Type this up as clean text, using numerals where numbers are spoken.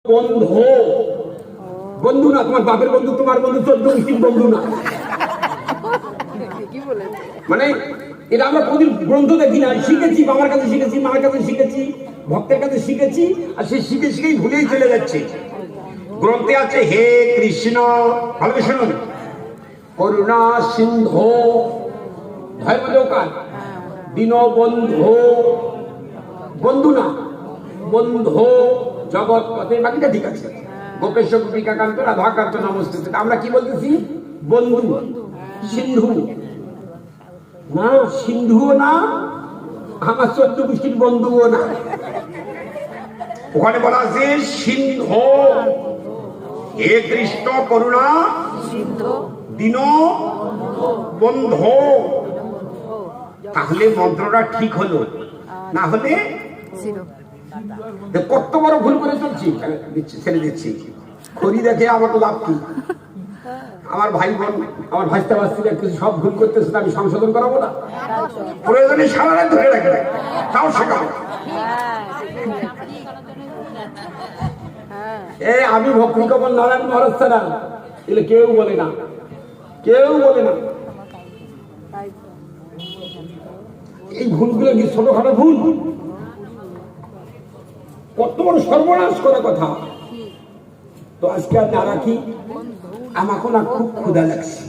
বন্ধু বন্ধু না, তোমার বাপের বন্ধু, তোমার বন্ধু 14 গোষ্ঠীর বন্ধু না। মানে এটা আমরা প্রতি গ্রন্থ দেখি না, শিখেছি, বাবার কাছে শিখেছি, মার কাছে শিখেছি, ভক্তের কাছে শিখেছি, আর সে শিখে শিখেই ভুলেই চলে যাচ্ছে। গ্রন্থে আছে, হে কৃষ্ণ, ভালো শুনুন, করুণা সিন্ধু, ধর্মলোকান, দীনবন্ধু, বন্ধু না, বন্ধু জগৎ পথে, বাকিটা ঠিক আছে। গোপেশ গোপিকাকান্ত রাধাকান্ত নমস্তে, আমরা কি বলতেছি? বন্ধু। সিন্ধু না, সিন্ধুও না, আমার 14 গোষ্ঠীর বন্ধুও না। ওখানে বলা আছে সিন্ধু, হে কৃষ্ণ করুণা দীন বন্ধু। তাহলে মন্ত্রটা ঠিক হলো, না হলে কত বড় ভুল করে চলছি, ছেড়ে দিচ্ছি। করি দেখে আমার তো লাভ কি? আমার ভাই বোন, আমার ভাইস্তা ভাস্তিরা কিছু সব ভুল করতেছে, আমি সংশোধন করাবো না? প্রয়োজনে সারা রাত ধরে রাখবে, তাও শেখাবো। আমি ভক্তি কমল নারায়ণ মহারাজ ছাড়া এগুলো কেউ বলে না, কেউ বলে না। এই ভুলগুলো কি ছোটখাটো ভুল? কত বড় সর্বনাশ করা কথা। তো আজকে আর না রাখি, আমাকে না খুব ক্ষুধা লাগছে।